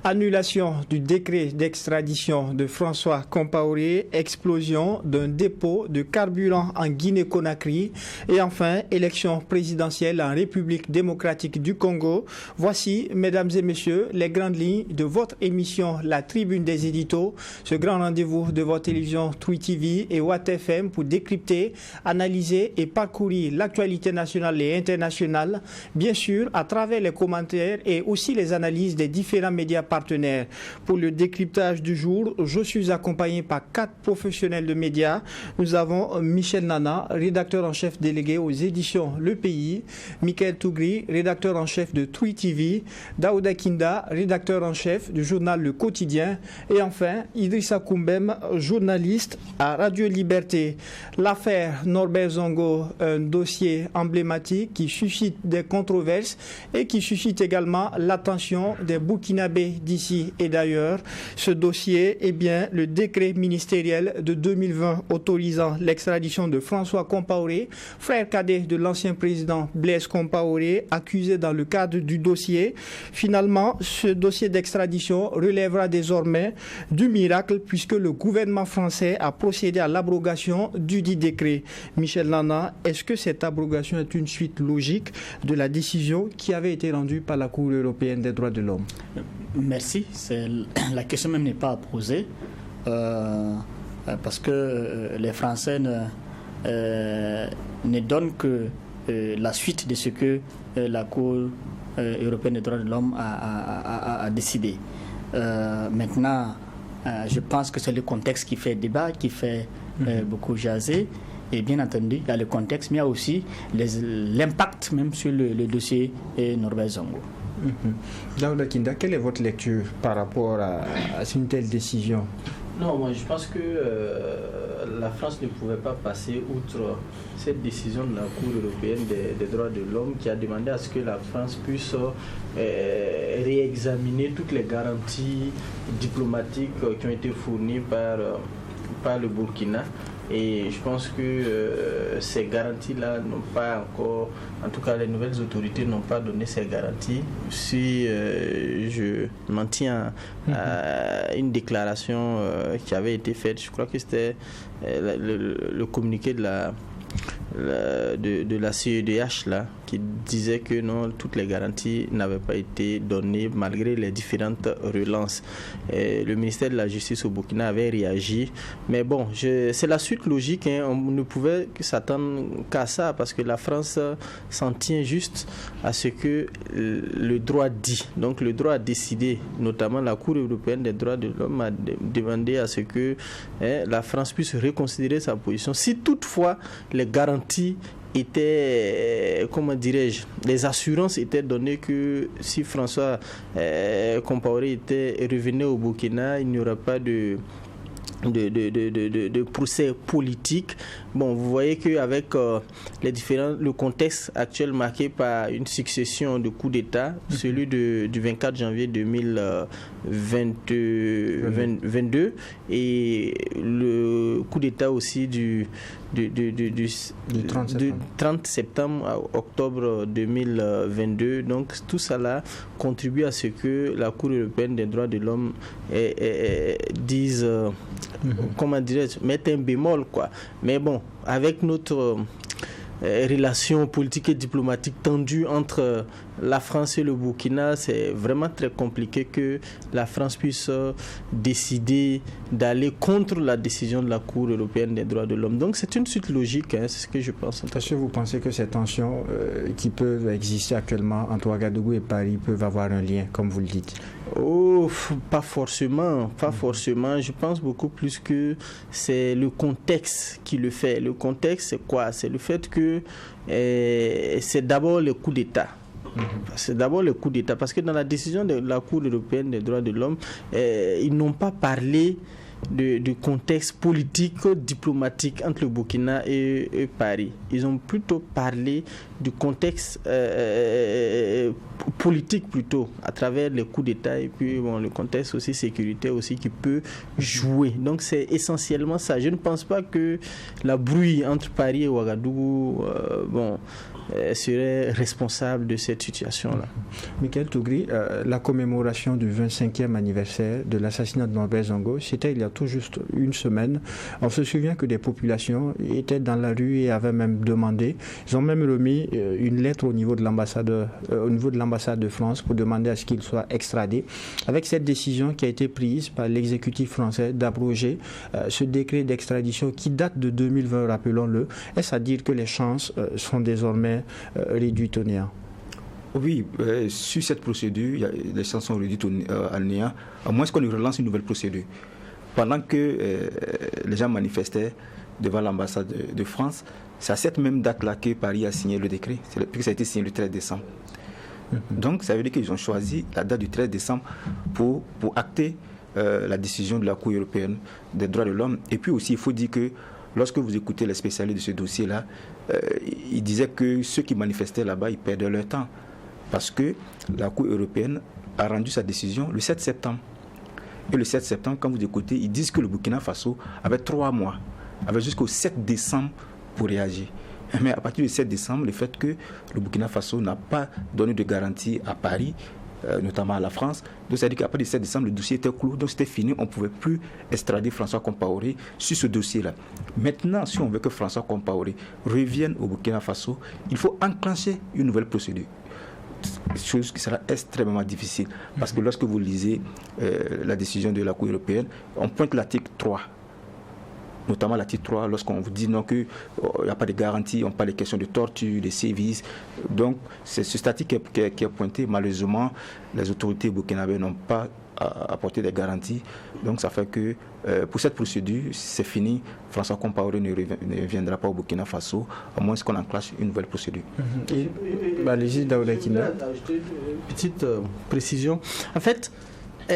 Annulation du décret d'extradition de François Compaoré, explosion d'un dépôt de carburant en Guinée-Conakry et enfin élection présidentielle en République démocratique du Congo. Voici, mesdames et messieurs, les grandes lignes de votre émission La Tribune des éditos, ce grand rendez-vous de votre télévision Twi TV et Watt FM pour décrypter, analyser et parcourir l'actualité nationale et internationale, bien sûr à travers les commentaires et aussi les analyses des différents médias partenaires. Pour le décryptage du jour, je suis accompagné par 4 professionnels de médias. Nous avons Michel Nana, rédacteur en chef délégué aux éditions Le Pays, Michael Tougri, rédacteur en chef de Twi TV, Daouda Kinda, rédacteur en chef du journal Le Quotidien et enfin Idrissa Koumbem, journaliste à Radio Liberté. L'affaire Norbert Zongo, un dossier emblématique qui suscite des controverses et qui suscite également l'attention des Burkinabés d'ici et d'ailleurs. Ce dossier est bien le décret ministériel de 2020 autorisant l'extradition de François Compaoré, frère cadet de l'ancien président Blaise Compaoré, accusé dans le cadre du dossier. Finalement, ce dossier d'extradition relèvera désormais du miracle puisque le gouvernement français a procédé à l'abrogation du dit décret. Michel Nana, est-ce que cette abrogation est une suite logique de la décision qui avait été rendue par la Cour européenne des droits de l'homme? Merci. La question même n'est pas à poser parce que les Français ne donnent que la suite de ce que la Cour européenne des droits de l'homme a décidé. Maintenant, je pense que c'est le contexte qui fait débat, qui fait beaucoup jaser. Et bien entendu, il y a le contexte, mais il y a aussi l'impact même sur le dossier Norbert Zongo. Daouda Kinda, quelle est votre lecture par rapport à une telle décision? Non, moi je pense que la France ne pouvait pas passer outre cette décision de la Cour européenne des droits de l'homme qui a demandé à ce que la France puisse réexaminer toutes les garanties diplomatiques qui ont été fournies par le Burkina. Et je pense que ces garanties-là n'ont pas encore, en tout cas les nouvelles autorités n'ont pas donné ces garanties. Si je m'en tiens à une déclaration qui avait été faite, je crois que c'était le communiqué de la CEDH là, qui disait que non, toutes les garanties n'avaient pas été données malgré les différentes relances. Et le ministère de la Justice au Burkina avait réagi. Mais bon, c'est la suite logique. Hein. On ne pouvait s'attendre qu'à ça parce que la France s'en tient juste à ce que le droit dit. Donc le droit a décidé, notamment la Cour européenne des droits de l'homme a demandé à ce que la France puisse reconsidérer sa position. Si toutefois les garanties étaient, comment dirais-je, les assurances étaient données que si François Compaoré revenait au Burkina, il n'y aura pas de procès politique. Bon, vous voyez qu'avec le contexte actuel marqué par une succession de coups d'État, celui du 24 janvier 2022 et le coup d'État aussi du 30 septembre à octobre 2022. Donc tout ça là contribue à ce que la Cour européenne des droits de l'homme dise comment dirais-je, mettre un bémol quoi. Mais bon, avec notre relations politiques et diplomatiques tendues entre la France et le Burkina, c'est vraiment très compliqué que la France puisse décider d'aller contre la décision de la Cour européenne des droits de l'homme. Donc c'est une suite logique, hein, c'est ce que je pense. Est-ce que vous pensez que ces tensions qui peuvent exister actuellement entre Ouagadougou et Paris peuvent avoir un lien, comme vous le dites? Oh, pas forcément. Je pense beaucoup plus que c'est le contexte qui le fait. Le contexte, c'est quoi? C'est le fait que c'est d'abord le coup d'État. C'est d'abord le coup d'État, parce que dans la décision de la Cour européenne des droits de l'homme, ils n'ont pas parlé de contexte politique, diplomatique entre le Burkina et Paris. Ils ont plutôt parlé du contexte politique plutôt, à travers les coups d'État et puis le contexte aussi sécuritaire aussi qui peut jouer. Donc c'est essentiellement ça. Je ne pense pas que la brouille entre Paris et Ouagadougou serait responsable de cette situation-là. Michael Tougri, la commémoration du 25e anniversaire de l'assassinat de Norbert Zongo, c'était il y a tout juste une semaine. On se souvient que des populations étaient dans la rue et avaient même demandé, ils ont même remis une lettre au niveau de l'ambassade de France pour demander à ce qu'il soit extradé. Avec cette décision qui a été prise par l'exécutif français d'abroger ce décret d'extradition qui date de 2020, rappelons-le, est-ce à dire que les chances sont désormais réduites au néant? Oui, sur cette procédure, les chances sont réduites à néant, à moins qu'on relance une nouvelle procédure. Pendant que les gens manifestaient devant l'ambassade de France, c'est à cette même date-là que Paris a signé le décret, puisque ça a été signé le 13 décembre. Donc ça veut dire qu'ils ont choisi la date du 13 décembre pour acter la décision de la Cour européenne des droits de l'homme. Et puis aussi, il faut dire que lorsque vous écoutez les spécialistes de ce dossier-là, ils disaient que ceux qui manifestaient là-bas, ils perdaient leur temps. Parce que la Cour européenne a rendu sa décision le 7 septembre. Et le 7 septembre, quand vous écoutez, ils disent que le Burkina Faso avait 3 mois, avait jusqu'au 7 décembre pour réagir. Mais à partir du 7 décembre, le fait que le Burkina Faso n'a pas donné de garantie à Paris, notamment à la France, donc ça veut dire qu'après le 7 décembre, le dossier était clos, donc c'était fini, on ne pouvait plus extrader François Compaoré sur ce dossier-là. Maintenant, si on veut que François Compaoré revienne au Burkina Faso, il faut enclencher une nouvelle procédure. Chose qui sera extrêmement difficile, parce que lorsque vous lisez la décision de la Cour européenne, on pointe l'article 3, notamment l'article 3, lorsqu'on vous dit non, qu'il n'y a pas de garantie, on parle des questions de torture, de sévices. Donc c'est ce article qui est pointé. Malheureusement, les autorités burkinabées n'ont pas apporté des garanties. Donc ça fait que pour cette procédure, c'est fini. François Compaoré ne reviendra pas au Burkina Faso, à moins qu'on enclenche une nouvelle procédure. Petite précision. En fait,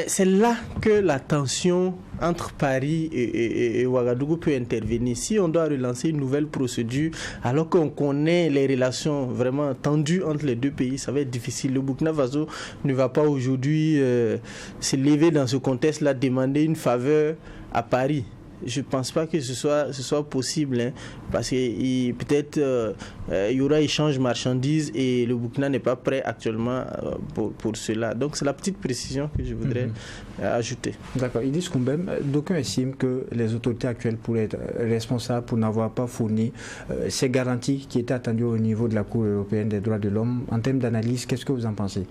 c'est là que la tension entre Paris et Ouagadougou peut intervenir. Si on doit relancer une nouvelle procédure, alors qu'on connaît les relations vraiment tendues entre les deux pays, ça va être difficile. Le Burkina Faso ne va pas aujourd'hui se lever dans ce contexte-là, demander une faveur à Paris. Je ne pense pas que ce soit possible, parce que peut-être il y aura échange de marchandises et le Burkina n'est pas prêt actuellement pour cela. Donc c'est la petite précision que je voudrais ajouter. D'accord. Idriss Koumbem, d'aucuns estiment que les autorités actuelles pourraient être responsables pour n'avoir pas fourni ces garanties qui étaient attendues au niveau de la Cour européenne des droits de l'homme. En termes d'analyse, qu'est-ce que vous en pensez ?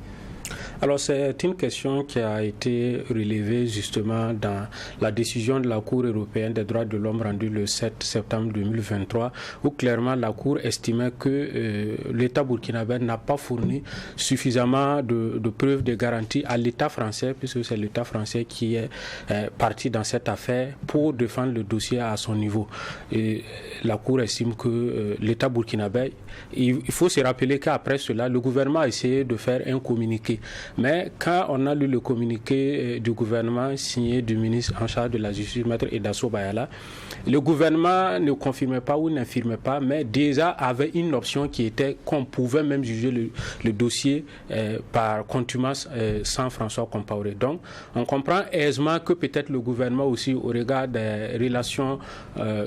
Alors c'est une question qui a été relevée justement dans la décision de la Cour européenne des droits de l'homme rendue le 7 septembre 2023, où clairement la Cour estimait que l'État burkinabé n'a pas fourni suffisamment de preuves de garantie à l'État français, puisque c'est l'État français qui est parti dans cette affaire pour défendre le dossier à son niveau. Et la Cour estime que l'État burkinabé, il faut se rappeler qu'après cela, le gouvernement a essayé de faire un communiqué. Mais quand on a lu le communiqué du gouvernement signé du ministre en charge de la justice, Maître Edasso Bayala, le gouvernement ne confirmait pas ou n'infirmait pas, mais déjà avait une option qui était qu'on pouvait même juger le dossier par contumace sans François Compaoré. Donc, on comprend aisément que peut-être le gouvernement aussi, au regard des relations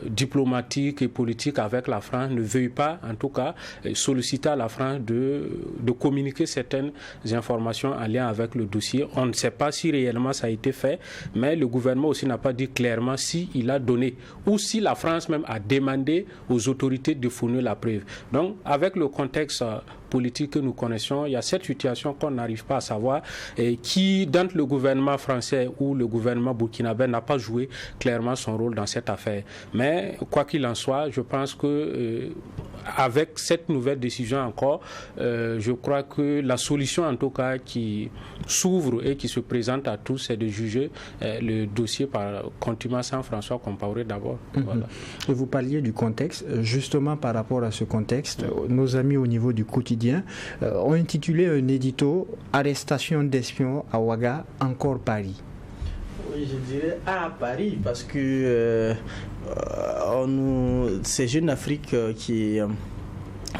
diplomatiques et politiques avec la France, ne veuille pas, en tout cas, solliciter à la France de communiquer certaines informations en lien avec le dossier. On ne sait pas si réellement ça a été fait, mais le gouvernement aussi n'a pas dit clairement s'il a donné ou si la France même a demandé aux autorités de fournir la preuve. Donc, avec le contexte politique que nous connaissons, il y a cette situation qu'on n'arrive pas à savoir et qui, dans le gouvernement français ou le gouvernement burkinabé, n'a pas joué clairement son rôle dans cette affaire. Mais, quoi qu'il en soit, je pense que avec cette nouvelle décision encore, je crois que la solution en tout cas qui s'ouvre et qui se présente à tous, c'est de juger le dossier par contumace sans François Compaoré d'abord. Voilà. Et vous parliez du contexte. Justement, par rapport à ce contexte, nos amis au niveau du quotidien ont intitulé un édito « Arrestation d'espions à Ouaga, encore Paris ». Oui, je dirais à Paris, parce que c'est Jeune Afrique qui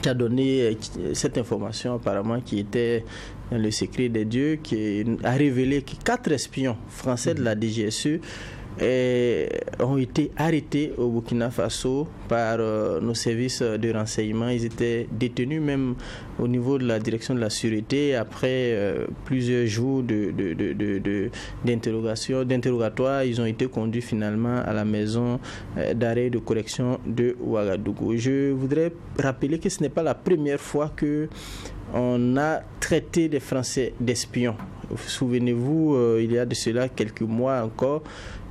qui a donné cette information apparemment qui était le secret des dieux, qui a révélé que 4 espions français de la DGSE ont été arrêtés au Burkina Faso par nos services de renseignement. Ils étaient détenus même au niveau de la direction de la sûreté après plusieurs jours d'interrogatoire. Ils ont été conduits finalement à la maison d'arrêt de correction de Ouagadougou. Je voudrais rappeler que ce n'est pas la première fois que on a traité les Français d'espions. Souvenez-vous, il y a de cela quelques mois encore,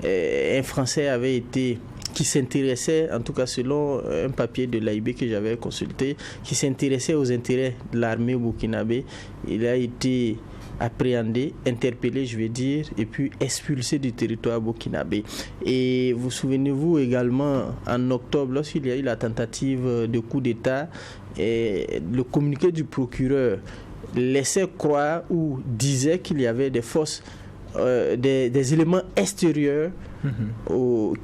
un Français avait été, qui s'intéressait, en tout cas selon un papier de l'AIB que j'avais consulté, qui s'intéressait aux intérêts de l'armée burkinabé. Il a été appréhendé, interpellé, je vais dire, et puis expulsé du territoire burkinabé. Et vous souvenez-vous également, en octobre, lorsqu'il y a eu la tentative de coup d'État, le communiqué du procureur laissait croire ou disait qu'il y avait des forces, des éléments extérieurs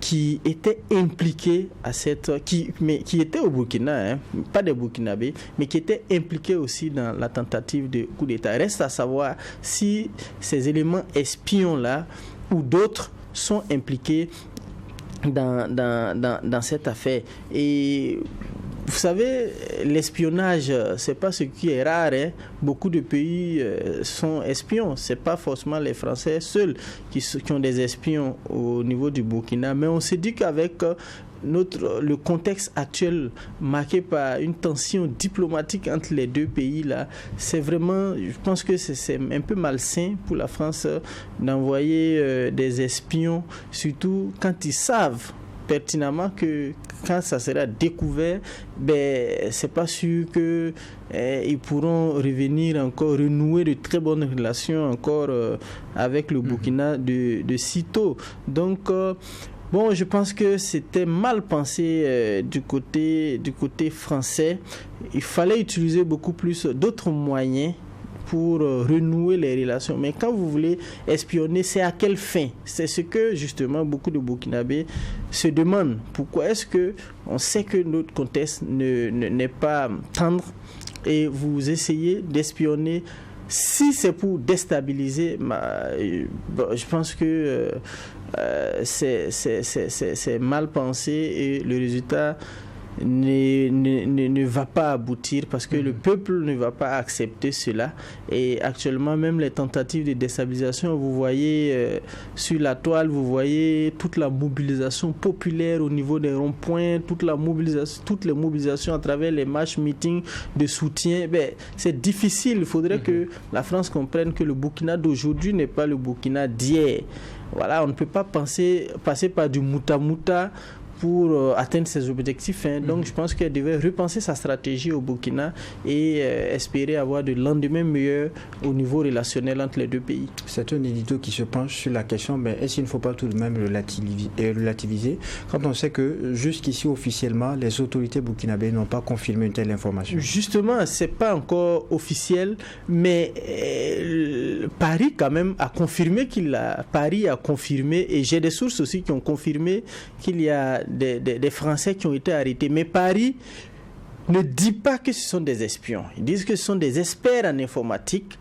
qui étaient impliqués à qui étaient au Burkina, pas des Burkinabés, mais qui étaient impliqués aussi dans la tentative de coup d'État. Reste à savoir si ces éléments espions-là ou d'autres sont impliqués dans cette affaire. Et vous savez, l'espionnage, c'est pas ce qui est rare. Beaucoup de pays sont espions. C'est pas forcément les Français seuls qui ont des espions au niveau du Burkina. Mais on s'est dit qu'avec le contexte actuel marqué par une tension diplomatique entre les deux pays là, c'est vraiment, je pense que c'est un peu malsain pour la France d'envoyer des espions, surtout quand ils savent pertinemment que quand ça sera découvert, c'est pas sûr que ils pourront revenir encore, renouer de très bonnes relations encore avec le Burkina de sitôt. Donc bon, je pense que c'était mal pensé du côté français. Il fallait utiliser beaucoup plus d'autres moyens pour renouer les relations. Mais quand vous voulez espionner, c'est à quelle fin? C'est ce que justement beaucoup de Burkinabés se demandent. Pourquoi est-ce que on sait que notre contexte n'est pas tendre et vous essayez d'espionner? Si c'est pour déstabiliser, je pense que c'est mal pensé et le résultat ne va pas aboutir parce que le peuple ne va pas accepter cela. Et actuellement, même les tentatives de déstabilisation, vous voyez sur la toile, vous voyez toute la mobilisation populaire au niveau des ronds-points, toutes les mobilisations à travers les marches, meetings de soutien. C'est difficile. Il faudrait que la France comprenne que le Burkina d'aujourd'hui n'est pas le Burkina d'hier. Voilà, on ne peut pas passer par du muta-muta pour atteindre ses objectifs. Donc je pense qu'elle devait repenser sa stratégie au Burkina et espérer avoir de lendemains meilleurs au niveau relationnel entre les deux pays. C'est un édito qui se penche sur la question, mais est-ce qu'il ne faut pas tout de même relativiser quand on sait que jusqu'ici officiellement les autorités burkinabées n'ont pas confirmé une telle information? Justement, c'est pas encore officiel, mais Paris quand même a confirmé Paris a confirmé, et j'ai des sources aussi qui ont confirmé qu'il y a des Français qui ont été arrêtés. Mais Paris ne dit pas que ce sont des espions. Ils disent que ce sont des experts en informatique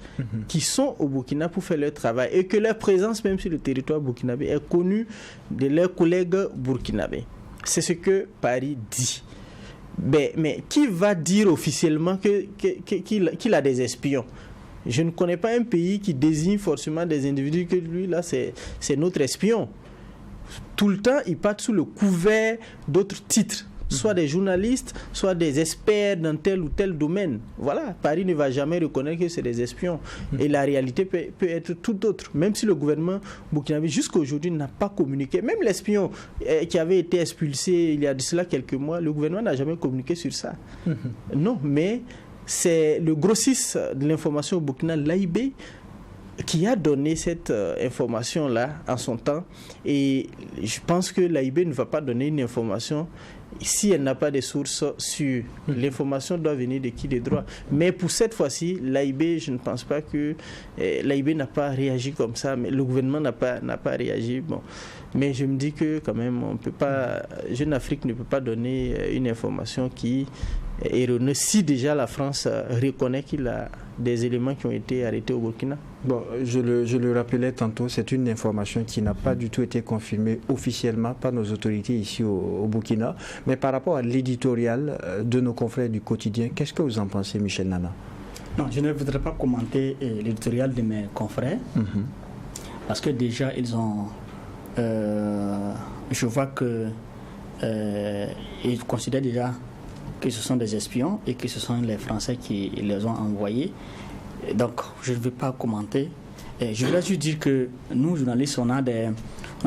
qui sont au Burkina pour faire leur travail et que leur présence même sur le territoire burkinabé est connue de leurs collègues burkinabés. C'est ce que Paris dit. Mais qui va dire officiellement qu'il a des espions? Je ne connais pas un pays qui désigne forcément des individus que lui, là, c'est notre espion. Tout le temps, ils partent sous le couvert d'autres titres, soit des journalistes, soit des experts dans tel ou tel domaine. Voilà, Paris ne va jamais reconnaître que c'est des espions. Et la réalité peut être tout autre. Même si le gouvernement burkinabé, jusqu'à aujourd'hui, n'a pas communiqué. Même l'espion qui avait été expulsé il y a de cela quelques mois, le gouvernement n'a jamais communiqué sur ça. Non, mais c'est le grossiste de l'information au Burkina, l'AIB, qui a donné cette information-là en son temps. Et je pense que l'AIB ne va pas donner une information si elle n'a pas de sources sûres. L'information doit venir de qui de droit. Mais pour cette fois-ci, l'AIB, je ne pense pas que l'AIB n'a pas réagi comme ça, mais le gouvernement n'a pas réagi. Bon. Mais je me dis que quand même, on peut pas, Jeune Afrique ne peut pas donner une information qui erroneuse si déjà la France reconnaît qu'il a des éléments qui ont été arrêtés au Burkina? Bon, je le rappelais tantôt, c'est une information qui n'a pas du tout été confirmée officiellement par nos autorités ici au Burkina. Mais par rapport à l'éditorial de nos confrères du quotidien, qu'est-ce que vous en pensez, Michel Nana? Non, je ne voudrais pas commenter l'éditorial de mes confrères, parce que déjà, ils ont... je vois que ils considèrent déjà que ce sont des espions et que ce sont les Français qui les ont envoyés. Donc, je ne vais pas commenter. Je voudrais juste dire que nous, journalistes, on a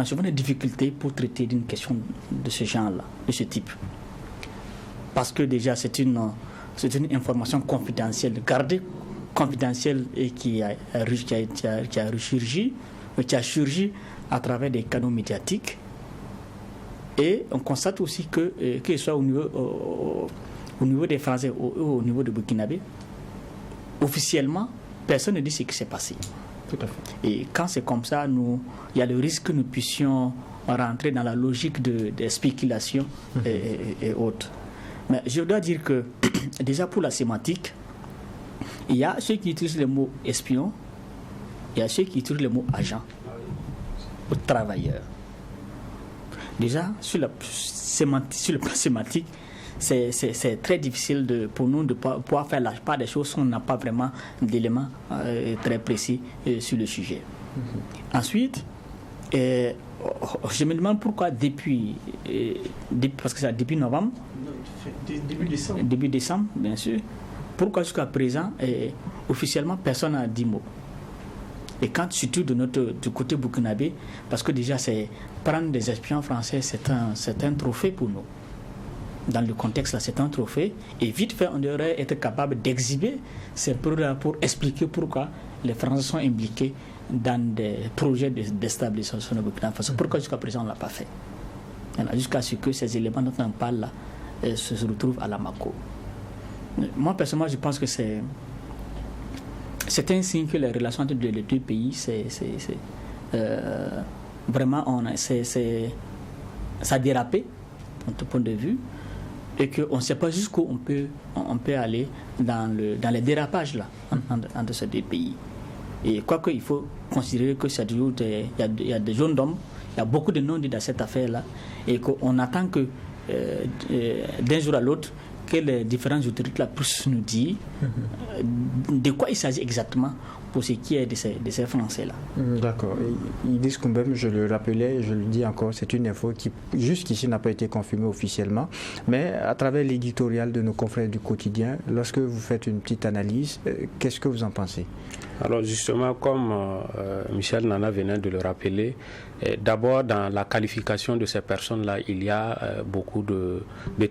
souvent des difficultés pour traiter d'une question de ce genre-là, de ce type. Parce que déjà, c'est une information confidentielle, gardée confidentielle et qui a surgi à travers des canaux médiatiques. Et on constate aussi que ce soit au niveau des Français ou au niveau de Burkinabé, officiellement, personne ne dit ce qui s'est passé. Tout à fait. Et quand c'est comme ça, il y a le risque que nous puissions rentrer dans la logique des spéculations et autres. Mais je dois dire que, déjà pour la sémantique, il y a ceux qui utilisent le mot espion, il y a ceux qui utilisent le mot agent ou travailleur. Déjà, sur le plan sémantique, c'est très difficile pour nous de pouvoir faire la part des choses si on n'a pas vraiment d'éléments très précis sur le sujet. Ensuite, je me demande pourquoi parce que c'est depuis novembre, début décembre, bien sûr, pourquoi jusqu'à présent, officiellement, personne n'a dit mot. Et quand, surtout du côté burkinabé, parce que déjà, prendre des espions français, c'est un trophée pour nous. Dans le contexte là, c'est un trophée. Et vite fait, on devrait être capable d'exhiber ces preuves pour expliquer pourquoi les Français sont impliqués dans des projets de déstabilisation de Burkina Faso. Pourquoi jusqu'à présent, on ne l'a pas fait? Jusqu'à ce que ces éléments dont on parle là se retrouvent à la Mako. Moi, personnellement, je pense que c'est un signe que les relations entre les deux pays, vraiment, ça a dérapé, de tout point de vue, et qu'on ne sait pas jusqu'où on peut aller dans les dérapages là, entre ces deux pays. Et quoique, il faut considérer que il y a des jeunes hommes, il y a beaucoup de non-dits dans cette affaire-là, et qu'on attend que d'un jour à l'autre, que les différentes autorités puissent nous dire de quoi il s'agit exactement pour ce qui est de ces Français-là. D'accord. Ils disent quand même, je le rappelais, je le dis encore, c'est une info qui jusqu'ici n'a pas été confirmée officiellement, mais à travers l'éditorial de nos confrères du quotidien, lorsque vous faites une petite analyse, qu'est-ce que vous en pensez? Alors justement, comme Michel Nana venait de le rappeler, d'abord dans la qualification de ces personnes-là, il y a beaucoup de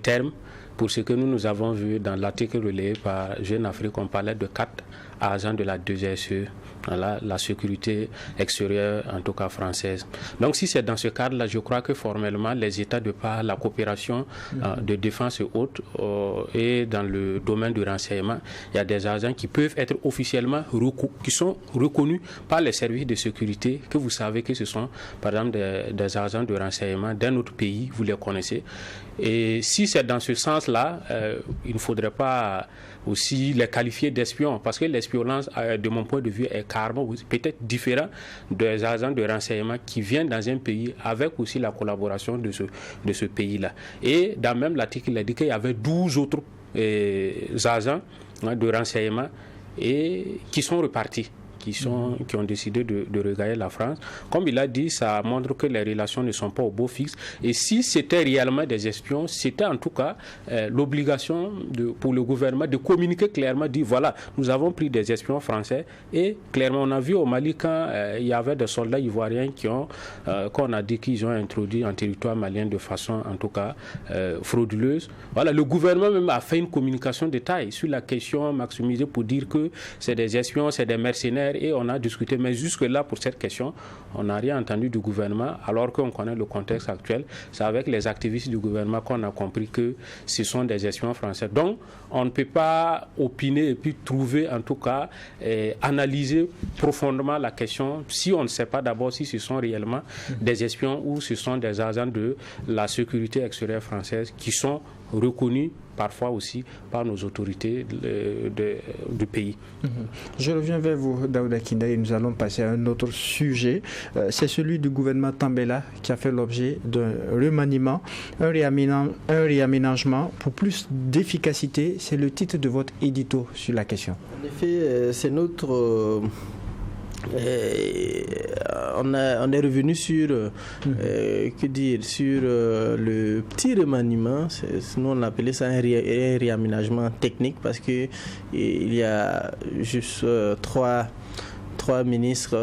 termes. Pour ce que nous avons vu dans l'article relayé par Jeune Afrique, on parlait de 4 agents de la 2SE, la sécurité extérieure, en tout cas française. Donc si c'est dans ce cadre-là, je crois que formellement, les États, de par la coopération de défense et autres, et dans le domaine du renseignement, il y a des agents qui peuvent être officiellement qui sont reconnus par les services de sécurité, que vous savez que ce sont, par exemple, des agents de renseignement d'un autre pays, vous les connaissez. Et si c'est dans ce sens-là, il ne faudrait pas aussi les qualifier d'espions, parce que l'espionnage, de mon point de vue, est carrément peut-être différent des agents de renseignement qui viennent dans un pays avec aussi la collaboration de ce pays-là. Et dans même l'article, il a dit qu'il y avait 12 autres agents de renseignement et qui sont repartis. Qui ont décidé de regagner la France. Comme il a dit, ça montre que les relations ne sont pas au beau fixe. Et si c'était réellement des espions, c'était en tout cas l'obligation pour le gouvernement de communiquer clairement, dire voilà, nous avons pris des espions français. Et clairement, on a vu au Mali quand il y avait des soldats ivoiriens qu'on a dit qu'ils ont introduit en territoire malien de façon en tout cas frauduleuse. Voilà, le gouvernement même a fait une communication de taille sur la question maximisée pour dire que c'est des espions, c'est des mercenaires. Et on a discuté, mais jusque-là, pour cette question, on n'a rien entendu du gouvernement, alors qu'on connaît le contexte actuel. C'est avec les activistes du gouvernement qu'on a compris que ce sont des espions français. Donc, on ne peut pas opiner et puis trouver, en tout cas, analyser profondément la question si on ne sait pas d'abord si ce sont réellement des espions ou ce sont des agents de la sécurité extérieure française qui sont reconnus parfois aussi par nos autorités du pays. Je reviens vers vous, Daouda Kinda, et nous allons passer à un autre sujet. C'est celui du gouvernement Tambela qui a fait l'objet d'un remaniement, un réaménagement pour plus d'efficacité. C'est le titre de votre édito sur la question. En effet, c'est notre... on est revenu sur sur le petit remaniement. Nous on appelait ça un réaménagement technique parce que il y a juste trois ministres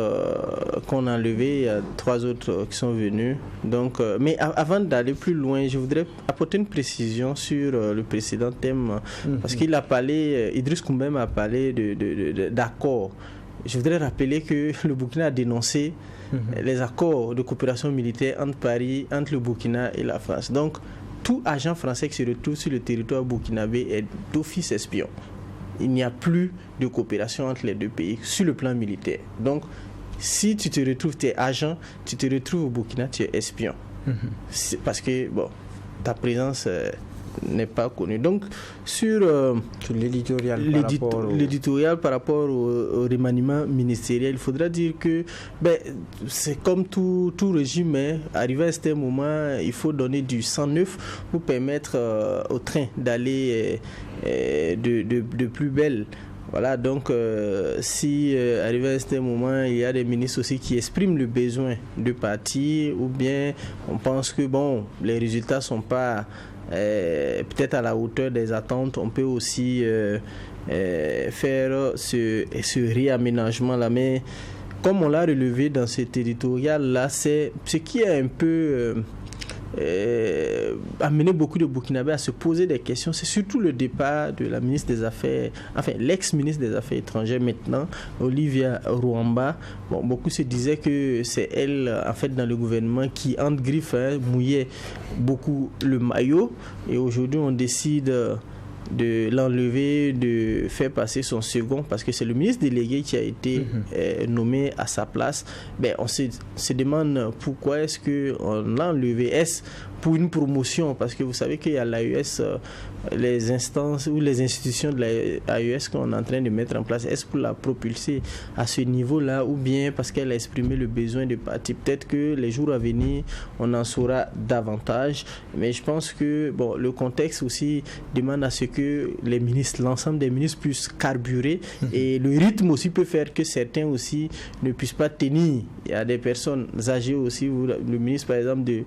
qu'on a enlevés, il y a 3 autres qui sont venus. Donc, mais avant d'aller plus loin, je voudrais apporter une précision sur le précédent thème parce qu'il a parlé, Idriss Koumbem a parlé d'accord. Je voudrais rappeler que le Burkina a dénoncé les accords de coopération militaire entre le Burkina et la France. Donc, tout agent français qui se retrouve sur le territoire burkinabé est d'office espion. Il n'y a plus de coopération entre les deux pays sur le plan militaire. Donc, si tu te retrouves, tu es agent, tu te retrouves au Burkina, tu es espion. Parce que, bon, ta présence... n'est pas connu. Donc, sur l'éditorial par rapport au remaniement ministériel, il faudra dire que c'est comme tout régime, arrivé à un certain moment, il faut donner du sang neuf pour permettre au train d'aller de plus belle. Voilà, donc si arrivé à un certain moment, il y a des ministres aussi qui expriment le besoin de partir, ou bien on pense que les résultats ne sont pas peut-être à la hauteur des attentes, on peut aussi faire ce réaménagement-là. Mais comme on l'a relevé dans cet éditorial-là, c'est ce qui est un peu amené beaucoup de Burkinabés à se poser des questions. C'est surtout le départ de la ministre des Affaires, l'ex-ministre des Affaires étrangères maintenant, Olivia Ruamba. Beaucoup se disaient que c'est elle, en fait, dans le gouvernement qui, entre griffes, mouillait beaucoup le maillot. Et aujourd'hui, on décide de l'enlever, de faire passer son second, parce que c'est le ministre délégué qui a été nommé à sa place. On se demande pourquoi est-ce qu'on l'a enlevé. Est-ce pour une promotion? Parce que vous savez qu'il y a l'AES, les instances ou les institutions de l'AES qu'on est en train de mettre en place. Est-ce pour la propulser à ce niveau-là, ou bien parce qu'elle a exprimé le besoin de partir? Peut-être que les jours à venir, on en saura davantage. Mais je pense que le contexte aussi demande à ce que les ministres, l'ensemble des ministres puissent carburer, et le rythme aussi peut faire que certains aussi ne puissent pas tenir. Il y a des personnes âgées aussi, le ministre par exemple de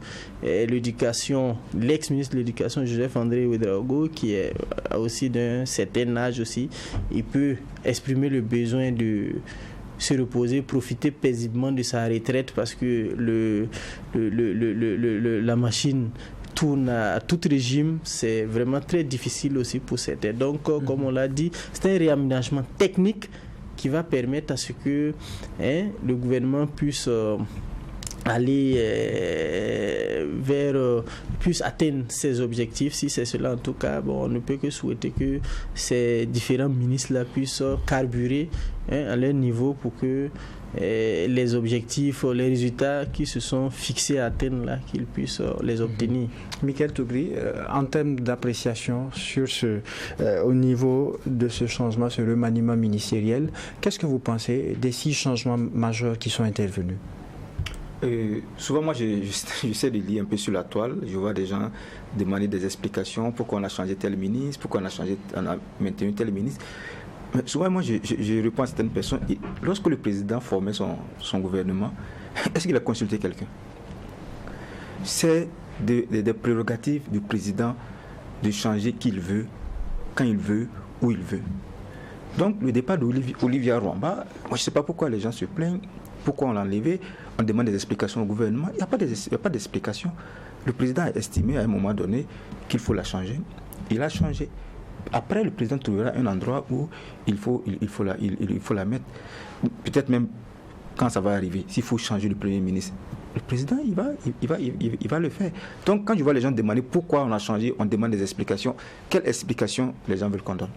l'éducation, l'ex-ministre de l'éducation Joseph-André Ouedraogo, qui est aussi d'un certain âge aussi, il peut exprimer le besoin de se reposer, profiter paisiblement de sa retraite, parce que la machine tourne à tout régime. C'est vraiment très difficile aussi pour certains. Donc, comme on l'a dit, c'est un réaménagement technique qui va permettre à ce que le gouvernement puisse aller puisse atteindre ses objectifs. Si c'est cela, en tout cas, on ne peut que souhaiter que ces différents ministres-là puissent carburer à leur niveau pour que les objectifs, les résultats qui se sont fixés à atteindre là, qu'ils puissent les obtenir. Michael Tougri, en termes d'appréciation sur au niveau de ce changement, ce remaniement ministériel, qu'est-ce que vous pensez des 6 changements majeurs qui sont intervenus? Souvent, moi, j'essaie de lire un peu sur la toile. Je vois des gens demander des explications, pourquoi on a changé tel ministre, pourquoi on a maintenu tel ministre. Mais souvent, moi, je réponds à certaines personnes. Lorsque le président formait son gouvernement, est-ce qu'il a consulté quelqu'un? C'est des prérogatives du président de changer qui il veut, quand il veut, où il veut. Donc, le départ d'Olivia Ruamba, moi, je ne sais pas pourquoi les gens se plaignent, pourquoi on l'a enlevé. On demande des explications au gouvernement. Il n'y a pas d'explication. Le président a estimé à un moment donné qu'il faut la changer. Il a changé. Après, le président trouvera un endroit où il faut la mettre. Peut-être même quand ça va arriver, s'il faut changer le Premier ministre. Le président, il va le faire. Donc, quand je vois les gens demander pourquoi on a changé, on demande des explications. Quelle explication les gens veulent qu'on donne?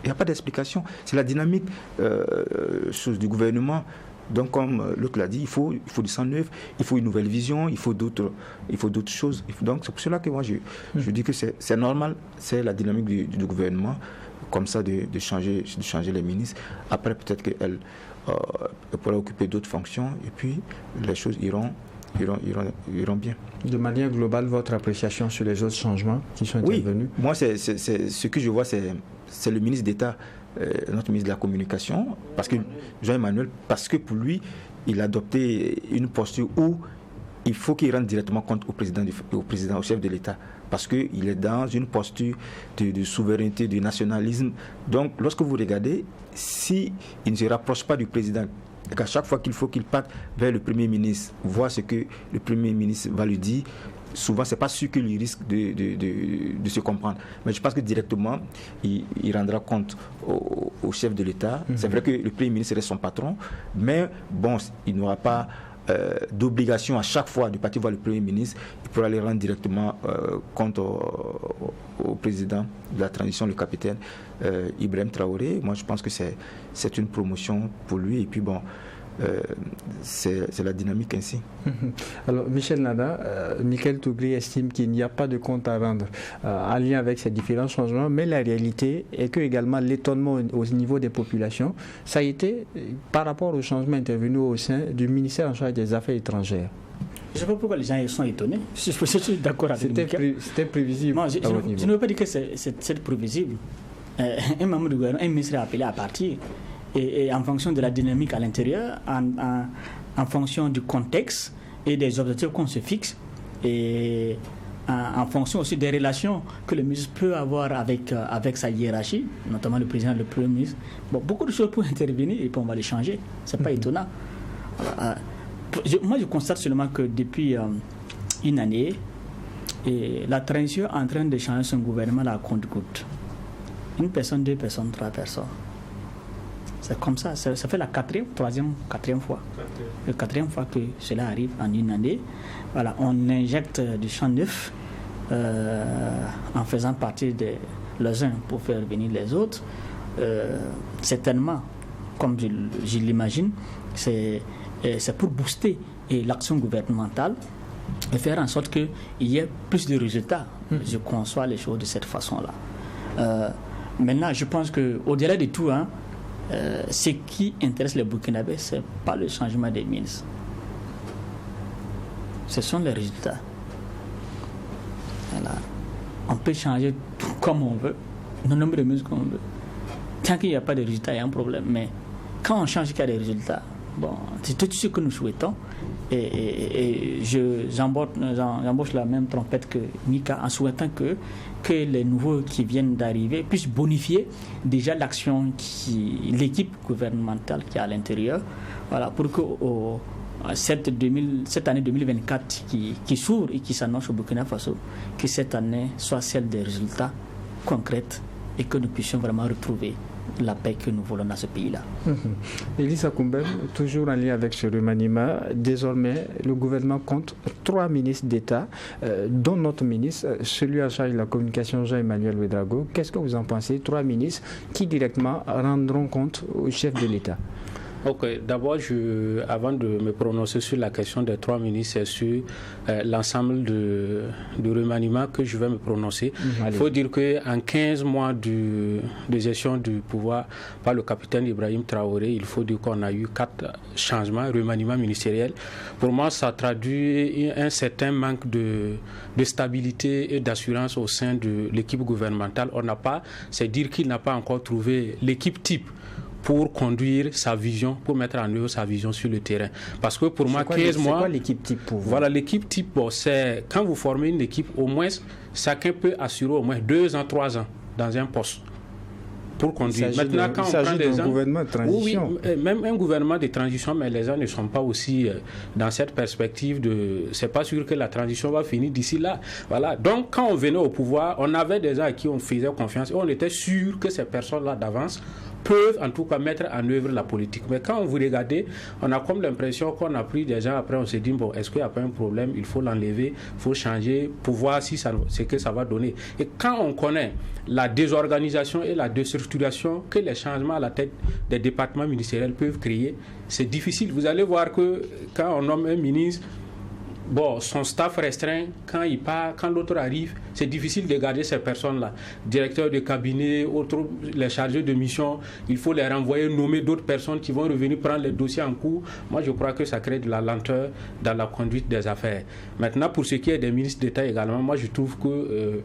Il n'y a pas d'explication. C'est la dynamique du gouvernement. Donc, comme l'autre l'a dit, il faut du sang neuf, il faut une nouvelle vision, il faut d'autres choses. Donc, c'est pour cela que moi, je dis que c'est normal, c'est la dynamique du gouvernement, comme ça, de changer les ministres. Après, peut-être qu'elle pourra occuper d'autres fonctions, et puis les choses iront bien. De manière globale, votre appréciation sur les autres changements qui sont intervenus? Moi, ce que je vois, c'est le ministre d'État, notre ministre de la Communication, Jean-Emmanuel, parce que pour lui, il a adopté une posture où il faut qu'il rende directement compte au chef de l'État, parce qu'il est dans une posture de souveraineté, de nationalisme. Donc, lorsque vous regardez, s'il ne se rapproche pas du président, et qu'à chaque fois qu'il faut qu'il parte vers le Premier ministre, voir ce que le Premier ministre va lui dire, souvent, ce n'est pas sûr qu'il risque de se comprendre. Mais je pense que directement, il rendra compte au chef de l'État. C'est vrai que le Premier ministre reste son patron, mais bon, il n'aura pas d'obligation à chaque fois de partir voir le Premier ministre. Il pourra aller rendre directement compte au président de la transition, le capitaine Ibrahim Traoré. Moi, je pense que c'est une promotion pour lui. Et puis bon, c'est la dynamique ainsi. Alors, Michel Nada, Michael Tougri estime qu'il n'y a pas de compte à rendre en lien avec ces différents changements, mais la réalité est que également l'étonnement au niveau des populations, ça a été par rapport aux changements intervenus au sein du ministère en charge des Affaires étrangères. Je ne sais pas pourquoi les gens sont étonnés. Je suis d'accord avec Michael. C'était prévisible. Moi, je ne veux pas dire que c'est prévisible. Un membre du gouvernement, un ministre est appelé à partir. Et en fonction de la dynamique à l'intérieur, en fonction du contexte et des objectifs qu'on se fixe, et en fonction aussi des relations que le ministre peut avoir avec sa hiérarchie, notamment le président et le premier ministre, bon, beaucoup de choses peuvent intervenir et puis on va les changer. Ce n'est pas étonnant. Moi, je constate seulement que depuis une année, la transition est en train de changer son gouvernement à compte-gouttes. Une personne, deux personnes, trois personnes. C'est comme ça, ça fait la quatrième fois. La quatrième fois que cela arrive en une année. Voilà, on injecte du sang neuf en faisant partie les uns pour faire venir les autres. Certainement, comme je l'imagine, c'est pour booster l'action gouvernementale et faire en sorte qu'il y ait plus de résultats. Je conçois les choses de cette façon-là. Maintenant, je pense qu'au-delà de tout, ce qui intéresse les Burkinabés, ce n'est pas le changement des ministres. Ce sont les résultats. Voilà. On peut changer tout comme on veut, le nombre de ministres qu'on veut. Tant qu'il n'y a pas de résultats, il y a un problème. Mais quand on change qu'il y a des résultats, bon, c'est tout ce que nous souhaitons. Et j'embauche la même trompette que Mika en souhaitant que les nouveaux qui viennent d'arriver puissent bonifier déjà l'action l'équipe gouvernementale qui est à l'intérieur, voilà, pour que cette année 2024 qui s'ouvre et qui s'annonce au Burkina Faso, que cette année soit celle des résultats concrets et que nous puissions vraiment retrouver la paix que nous voulons dans ce pays-là. Elissa Koumbem, toujours en lien avec ce remaniement, désormais le gouvernement compte 3 ministres d'État, dont notre ministre, celui en charge de la communication, Jean-Emmanuel Ouédraogo. Qu'est-ce que vous en pensez? 3 ministres qui directement rendront compte au chef de l'État. Ok, d'abord, avant de me prononcer sur la question des 3 ministres et sur l'ensemble de remaniement que je vais me prononcer, il faut dire qu'en 15 mois de gestion du pouvoir par le capitaine Ibrahim Traoré, il faut dire qu'on a eu 4 changements, remaniements ministériels. Pour moi, ça traduit un certain manque de stabilité et d'assurance au sein de l'équipe gouvernementale. C'est dire qu'il n'a pas encore trouvé l'équipe type pour conduire sa vision, pour mettre en œuvre sa vision sur le terrain. Parce que pour moi, 15 mois... C'est quoi l'équipe type pour vous? Voilà, l'équipe type, c'est quand vous formez une équipe, au moins, chacun peut assurer au moins 2 ans, 3 ans dans un poste pour conduire. Maintenant, quand on prend des gens... gouvernement de transition. Oui, même un gouvernement de transition, mais les gens ne sont pas aussi dans cette perspective de... C'est pas sûr que la transition va finir d'ici là. Voilà. Donc, quand on venait au pouvoir, on avait des gens à qui on faisait confiance et on était sûr que ces personnes-là d'avance peuvent en tout cas mettre en œuvre la politique. Mais quand vous regardez, on a comme l'impression qu'on a pris des gens, après on se dit, bon, est-ce qu'il n'y a pas un problème, il faut l'enlever, il faut changer pour voir si ce que ça va donner. Et quand on connaît la désorganisation et la déstructuration que les changements à la tête des départements ministériels peuvent créer, c'est difficile. Vous allez voir que quand on nomme un ministre, bon, son staff restreint, quand il part, quand l'autre arrive, c'est difficile de garder ces personnes-là. Directeurs de cabinet, autres, les chargés de mission, il faut les renvoyer, nommer d'autres personnes qui vont revenir prendre les dossiers en cours. Moi, je crois que ça crée de la lenteur dans la conduite des affaires. Maintenant, pour ce qui est des ministres d'État également, moi, je trouve que,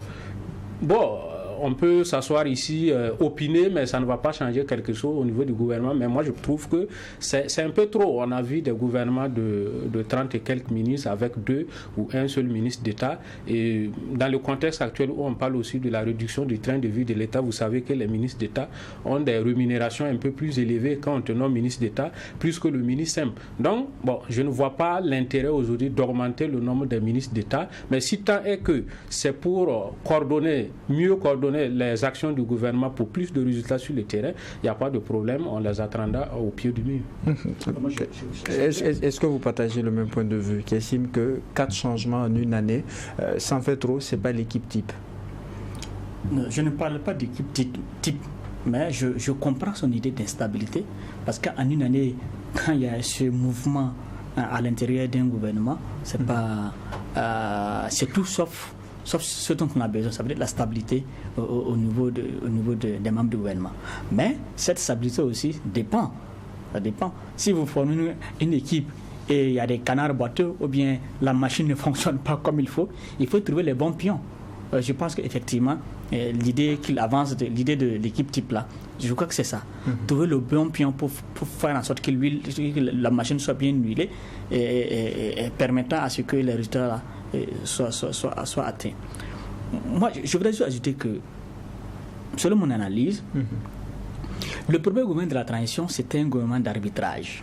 on peut s'asseoir ici, opiner, mais ça ne va pas changer quelque chose au niveau du gouvernement. Mais moi, je trouve que c'est un peu trop. On a vu des gouvernements de 30 et quelques ministres avec 2 ou un seul ministre d'État. Et dans le contexte actuel où on parle aussi de la réduction du train de vie de l'État, vous savez que les ministres d'État ont des rémunérations un peu plus élevées quand on te nomme ministre d'État, plus que le ministre simple. Donc, bon, je ne vois pas l'intérêt aujourd'hui d'augmenter le nombre des ministres d'État. Mais si tant est que c'est pour mieux coordonner les actions du gouvernement pour plus de résultats sur le terrain, il n'y a pas de problème, on les attendra au pied du mur. Est-ce que vous partagez le même point de vue, qui estime que 4 changements en une année, ça en fait trop, c'est pas l'équipe type? Non, je ne parle pas d'équipe type, mais je comprends son idée d'instabilité, parce qu'en une année, quand il y a ce mouvement à l'intérieur d'un gouvernement, c'est pas, c'est tout sauf ce dont on a besoin, ça veut dire la stabilité au niveau des membres du gouvernement. Mais cette stabilité aussi dépend. Ça dépend. Si vous formez une équipe et il y a des canards boiteux ou bien la machine ne fonctionne pas comme il faut trouver les bons pions. Je pense qu'effectivement, l'idée qu'il avance, l'idée de l'équipe type là, je crois que c'est ça. Trouver le bon pion pour faire en sorte que la machine soit bien huilée et permettant à ce que les résultats là, soit atteint. Moi, je voudrais juste ajouter que, selon mon analyse, le premier gouvernement de la transition, c'était un gouvernement d'arbitrage.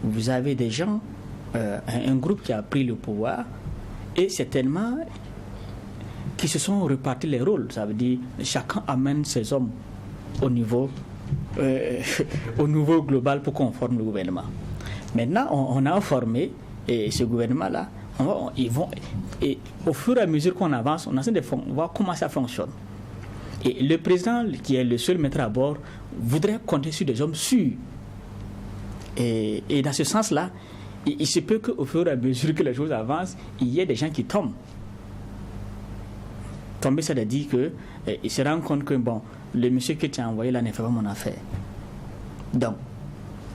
Vous avez des gens, un groupe qui a pris le pouvoir, et certainement qui se sont répartis les rôles. Ça veut dire chacun amène ses hommes au niveau global pour qu'on forme le gouvernement. Maintenant, on a formé ce gouvernement-là. Et au fur et à mesure qu'on avance, on essaie de voir comment ça fonctionne. Et le président, qui est le seul maître à bord, voudrait compter sur des hommes sûrs. Et dans ce sens-là, il se peut qu'au fur et à mesure que les choses avancent, il y ait des gens qui tombent. Tomber, ça veut dire qu'il se rend compte que, bon, le monsieur que tu as envoyé là ne fait pas mon affaire. Donc,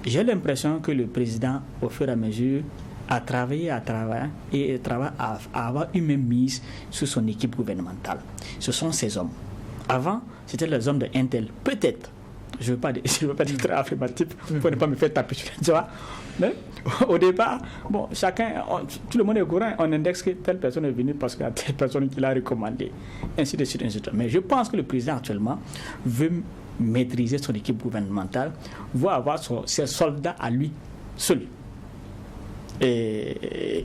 j'ai l'impression que le président, au fur et à mesure, a travaillé à avoir une même mise sur son équipe gouvernementale. Ce sont ces hommes. Avant, c'était les hommes de Intel. Peut-être, je ne veux pas dire très affirmatif pour ne pas me faire taper sur les doigts. Mais au départ, bon, tout le monde est au courant, on indexe que telle personne est venue parce qu'il y a telle personne qui l'a recommandé, ainsi de suite, ainsi de suite. Mais je pense que le président actuellement veut maîtriser son équipe gouvernementale, veut avoir ses soldats à lui seul. Et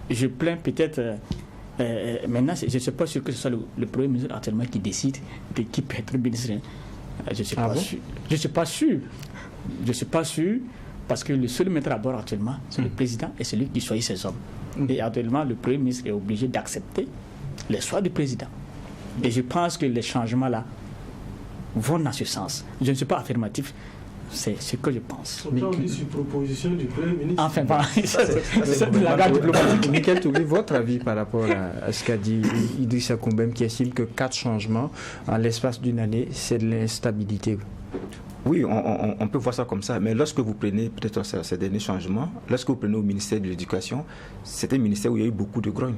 je plains peut-être maintenant, je ne suis pas sûr que ce soit le Premier ministre actuellement qui décide de qui peut être ministre. Je ne suis pas sûr. Je ne suis pas sûr parce que le seul maître à bord actuellement, c'est le président et celui qui choisit ses hommes. Et actuellement, le Premier ministre est obligé d'accepter les choix du président. Et je pense que les changements là vont dans ce sens. Je ne suis pas affirmatif. C'est ce que je pense. On dit sur proposition du Premier ministre. Enfin, voilà. C'est de la garde diplomatique. Michael Touré, votre avis par rapport à ce qu'a dit Idrissa Koumbem, qui estime que 4 changements en l'espace d'une année, c'est de l'instabilité? Oui, on peut voir ça comme ça. Mais lorsque vous prenez peut-être ces derniers changements, lorsque vous prenez au ministère de l'Éducation, c'est un ministère où il y a eu beaucoup de grogne.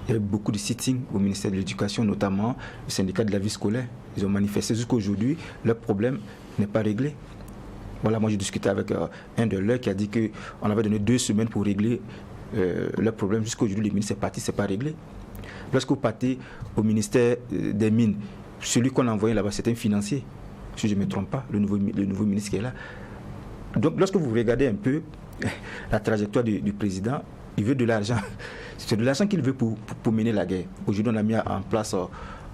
Il y a eu beaucoup de sit-ins au ministère de l'Éducation, notamment le syndicat de la vie scolaire. Ils ont manifesté jusqu'à aujourd'hui, leur problème n'est pas réglé. Voilà, moi j'ai discuté avec un de leurs qui a dit qu'on avait donné 2 semaines pour régler leur problème. Jusqu'à aujourd'hui, le ministre est parti, c'est pas réglé. Lorsque vous partez au ministère des Mines, celui qu'on a envoyé là-bas, c'est un financier. Si je ne me trompe pas, le nouveau ministre qui est là. Donc lorsque vous regardez un peu la trajectoire du président, il veut de l'argent. C'est de l'argent qu'il veut pour mener la guerre. Aujourd'hui, on a mis en place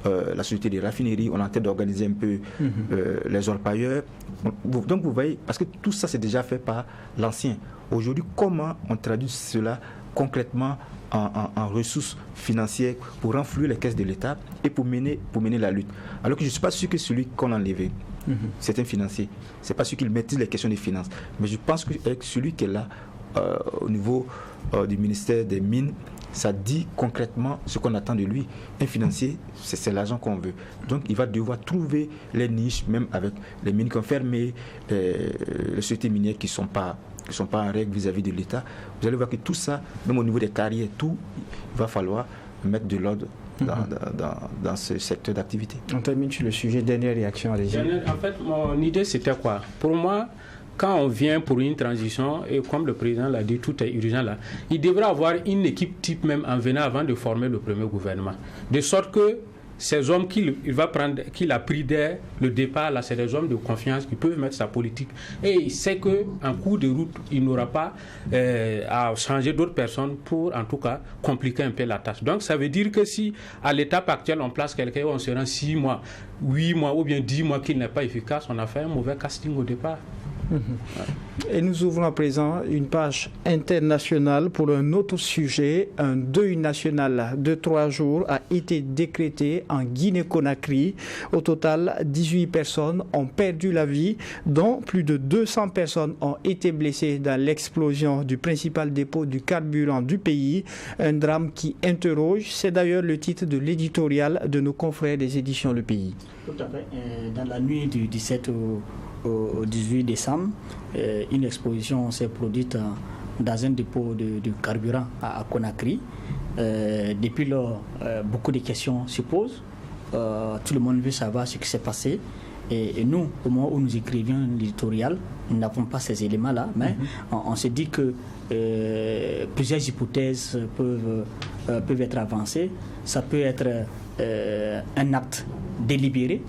la société des raffineries, on est en train d'organiser un peu les orpailleurs. Donc vous voyez, parce que tout ça c'est déjà fait par l'ancien. Aujourd'hui, comment on traduit cela concrètement en ressources financières pour renflouer les caisses de l'État et pour mener la lutte. Alors que je ne suis pas sûr que celui qu'on a enlevé, c'est un financier. Ce n'est pas sûr qu'il maîtrise les questions des finances. Mais je pense qu'avec celui qui est là, au niveau du ministère des Mines, ça dit concrètement ce qu'on attend de lui. Un financier, c'est l'argent qu'on veut. Donc il va devoir trouver les niches, même avec les mines qui ont fermé, les sociétés minières qui ne sont pas en règle vis-à-vis de l'État. Vous allez voir que tout ça, même au niveau des carrières, tout, il va falloir mettre de l'ordre dans ce secteur d'activité. On termine sur le sujet. Dernière réaction, allez-y. En fait, mon idée, c'était quoi? Pour moi, quand on vient pour une transition, et comme le président l'a dit, tout est urgent là, il devrait avoir une équipe type même en venant avant de former le premier gouvernement. De sorte que ces hommes qu'il a pris dès le départ, là, c'est des hommes de confiance qui peuvent mettre sa politique. Et il sait qu'en cours de route, il n'aura pas à changer d'autres personnes pour, en tout cas, compliquer un peu la tâche. Donc, ça veut dire que si, à l'étape actuelle, on place quelqu'un où on se rend 6 mois, 8 mois ou bien 10 mois qu'il n'est pas efficace, on a fait un mauvais casting au départ. Et nous ouvrons à présent une page internationale pour un autre sujet. Un deuil national de 3 jours a été décrété en Guinée-Conakry. Au total, 18 personnes ont perdu la vie, dont plus de 200 personnes ont été blessées dans l'explosion du principal dépôt du carburant du pays. Un drame qui interroge. C'est d'ailleurs le titre de l'éditorial de nos confrères des éditions Le Pays. Tout à fait. Dans la nuit du 17 au 18 décembre, une explosion s'est produite dans un dépôt de carburant à Conakry. Depuis lors, beaucoup de questions se posent. Tout le monde veut savoir ce qui s'est passé. Et nous, au moment où nous écrivions l'éditorial, nous n'avons pas ces éléments-là, mais on se dit que plusieurs hypothèses peuvent être avancées. Ça peut être un acte délibéré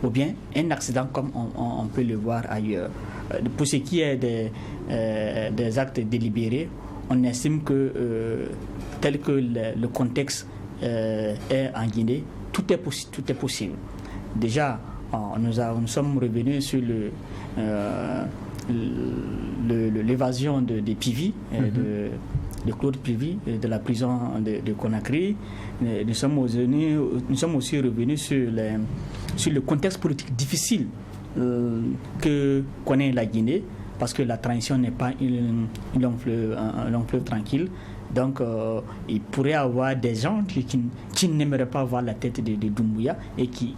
ou bien un accident comme on peut le voir ailleurs. Pour ce qui est des actes délibérés, on estime que tel que le contexte est en Guinée, tout est possible. Déjà, nous sommes revenus sur l'évasion de Pivi, de Claude Pivi, de la prison de Conakry. Nous sommes aussi revenus sur le contexte politique difficile que connaît la Guinée, parce que la transition n'est pas un long fleuve tranquille. Donc, il pourrait y avoir des gens qui n'aimeraient pas voir la tête de Doumbouya et qui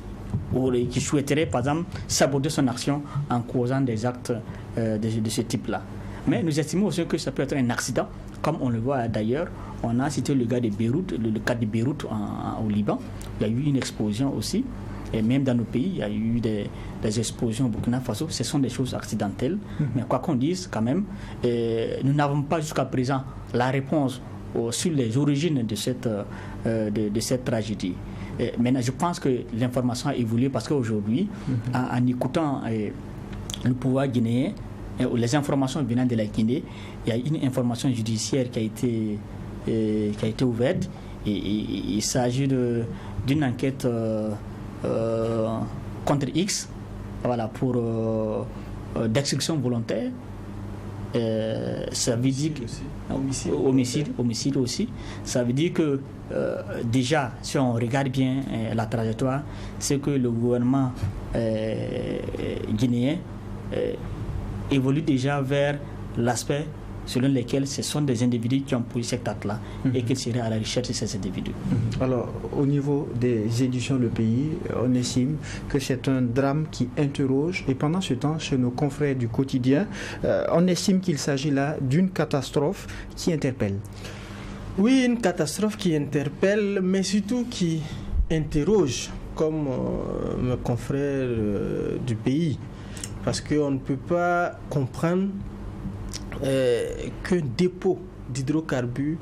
souhaiteraient, par exemple, saboter son action en causant des actes de ce type-là. Mais nous estimons aussi que ça peut être un accident, comme on le voit d'ailleurs. On a cité le cas de Beyrouth, le cas de Beyrouth au Liban. Il y a eu une explosion aussi. Et même dans nos pays, il y a eu des explosions au Burkina Faso. Ce sont des choses accidentelles. Mais quoi qu'on dise, quand même, nous n'avons pas jusqu'à présent la réponse sur les origines de cette tragédie. Maintenant, je pense que l'information a évolué parce qu'aujourd'hui, en écoutant le pouvoir guinéen, les informations venant de la Guinée, il y a une information judiciaire qui a été ouverte. Et il s'agit d'une enquête contre X, voilà, pour d'exécution volontaire. Ça veut dire homicide aussi. Ça veut dire que déjà, si on regarde bien la trajectoire, c'est que le gouvernement guinéen évolue déjà vers l'aspect selon lequel ce sont des individus qui ont posé cet acte-là et qu'ils seraient à la recherche de ces individus. Alors, au niveau des éditions Le Pays, on estime que c'est un drame qui interroge, et pendant ce temps, chez nos confrères du quotidien, on estime qu'il s'agit là d'une catastrophe qui interpelle. Oui, une catastrophe qui interpelle, mais surtout qui interroge, comme mes confrères du pays, parce qu'on ne peut pas comprendre qu'un dépôt d'hydrocarbures,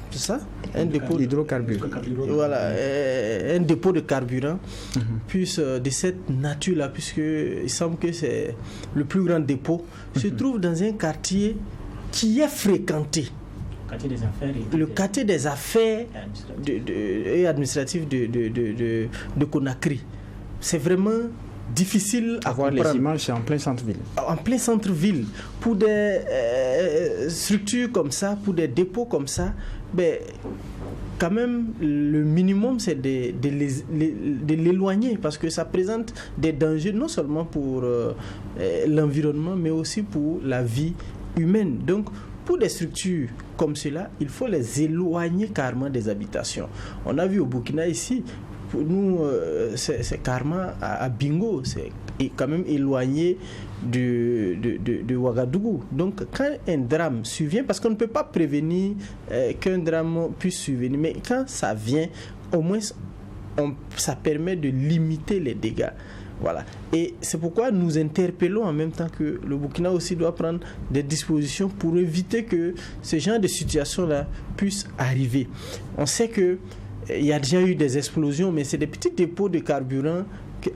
c'est ça, un dépôt d'hydrocarbures, voilà, un dépôt de carburant puisse de cette nature-là, puisque il semble que c'est le plus grand dépôt, se trouve dans un quartier qui est fréquenté le quartier des affaires et administratif de Conakry. C'est vraiment difficile à voir comprendre. Les images, c'est en plein centre-ville. En plein centre-ville, pour des structures comme ça, pour des dépôts comme ça, quand même, le minimum, c'est de l'éloigner parce que ça présente des dangers non seulement pour l'environnement, mais aussi pour la vie humaine. Donc, pour des structures comme cela, il faut les éloigner carrément des habitations. On a vu au Burkina ici, pour nous, c'est carrément à Bingo, c'est quand même éloigné de Ouagadougou. Donc, quand un drame survient, parce qu'on ne peut pas prévenir qu'un drame puisse survenir, mais quand ça vient, au moins, ça permet de limiter les dégâts. Voilà. Et c'est pourquoi nous interpellons en même temps que le Burkina aussi doit prendre des dispositions pour éviter que ce genre de situation-là puisse arriver. On sait qu'il y a déjà eu des explosions, mais c'est des petits dépôts de carburant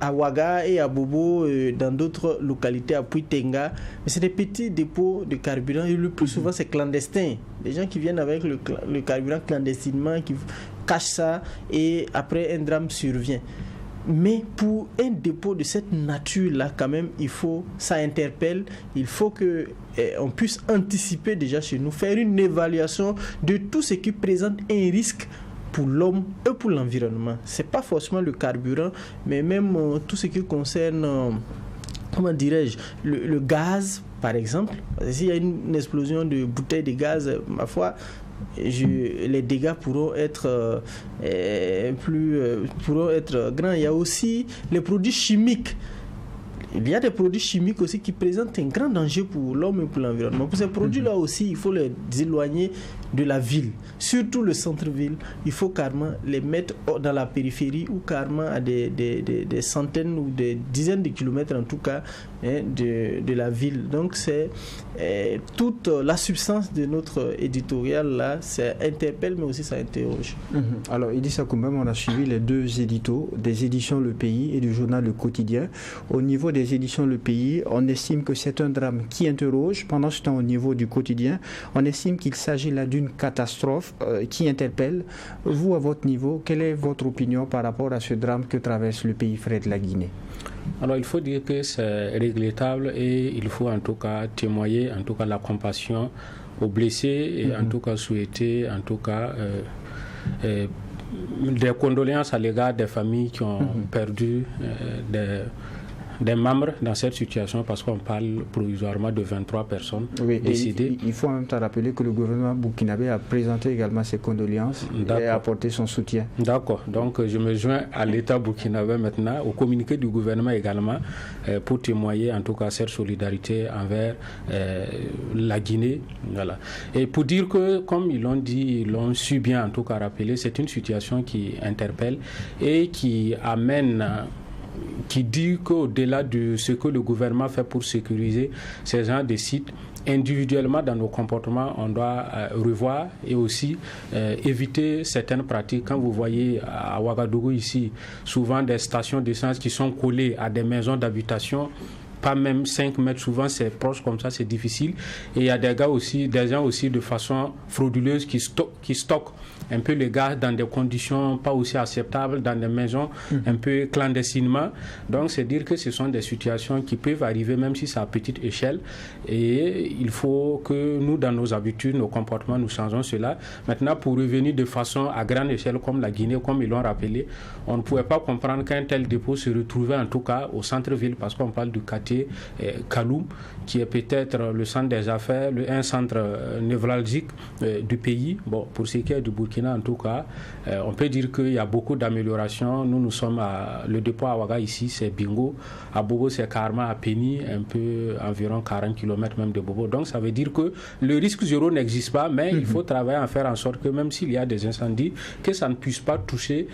à Ouaga et à Bobo, dans d'autres localités, à Puitenga. Mais c'est des petits dépôts de carburant et le plus souvent c'est clandestin. Des gens qui viennent avec le carburant clandestinement, qui cachent ça et après un drame survient. Mais pour un dépôt de cette nature-là, quand même, ça interpelle, il faut qu'on puisse anticiper déjà chez nous, faire une évaluation de tout ce qui présente un risque pour l'homme et pour l'environnement. Ce n'est pas forcément le carburant, mais même tout ce qui concerne, comment dirais-je, le gaz, par exemple. S'il y a une explosion de bouteilles de gaz, ma foi, les dégâts pourront être grands. Il y a aussi les produits chimiques. Il y a des produits chimiques aussi qui présentent un grand danger pour l'homme et pour l'environnement. Pour ces produits-là aussi, il faut les éloigner de la ville, surtout le centre-ville. Il faut carrément les mettre dans la périphérie ou carrément à des centaines ou des dizaines de kilomètres en tout cas de la ville. Donc c'est toute la substance de notre éditorial là, ça interpelle mais aussi ça interroge. Alors Idrissa Koumbam, on a suivi les deux éditos des éditions Le Pays et du journal Le Quotidien. Au niveau des éditions Le Pays, on estime que c'est un drame qui interroge. Pendant ce temps, au niveau du quotidien, on estime qu'il s'agit là d'une catastrophe qui interpelle. Vous, à votre niveau, quelle est votre opinion par rapport à ce drame que traverse le pays frère de la Guinée? Alors il faut dire que c'est regrettable et il faut en tout cas témoigner en tout cas la compassion aux blessés et en tout cas souhaiter en tout cas des condoléances à l'égard des familles qui ont perdu des membres dans cette situation parce qu'on parle provisoirement de 23 personnes décédées. Il faut en même temps rappeler que le gouvernement burkinabé a présenté également ses condoléances et a apporté son soutien. D'accord. Donc je me joins à l'État burkinabé maintenant, au communiqué du gouvernement également, pour témoigner en tout cas cette solidarité envers la Guinée. Voilà. Et pour dire que, comme ils l'ont dit, ils l'ont su bien en tout cas rappeler, c'est une situation qui interpelle et qui amène... qui dit qu'au-delà de ce que le gouvernement fait pour sécuriser ces gens de sites, individuellement dans nos comportements, on doit revoir et aussi éviter certaines pratiques. Quand vous voyez à Ouagadougou ici, souvent des stations d'essence qui sont collées à des maisons d'habitation, pas même 5 mètres, souvent c'est proche comme ça, c'est difficile. Et il y a des gens aussi de façon frauduleuse qui stockent un peu les gaz dans des conditions pas aussi acceptables, dans des maisons un peu clandestinement. Donc c'est dire que ce sont des situations qui peuvent arriver même si c'est à petite échelle. Et il faut que nous, dans nos habitudes, nos comportements, nous changeons cela. Maintenant, pour revenir de façon à grande échelle comme la Guinée, comme ils l'ont rappelé, on ne pouvait pas comprendre qu'un tel dépôt se retrouvait en tout cas au centre-ville parce qu'on parle du quartier Kaloum, qui est peut-être le centre des affaires, un centre névralgique du pays. Bon, pour ce qui est du Burkina en tout cas, on peut dire qu'il y a beaucoup d'améliorations. Nous sommes le dépôt à Ouaga ici, c'est Bingo. À Bobo, c'est carrément à Péni, un peu environ 40 km même de Bobo. Donc ça veut dire que le risque zéro n'existe pas, mais il faut travailler à faire en sorte que même s'il y a des incendies, que ça ne puisse pas toucher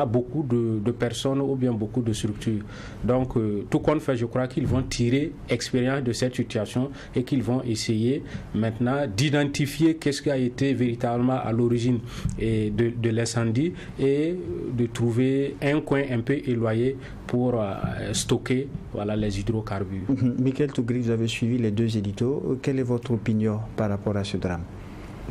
beaucoup de personnes ou bien beaucoup de structures. Donc tout compte fait, je crois qu'ils vont tirer expérience de cette situation et qu'ils vont essayer maintenant d'identifier qu'est-ce qui a été véritablement à l'origine de l'incendie et de trouver un coin un peu éloigné pour stocker les hydrocarbures. Michael Tougri, vous avez suivi les deux éditos. Quelle est votre opinion par rapport à ce drame?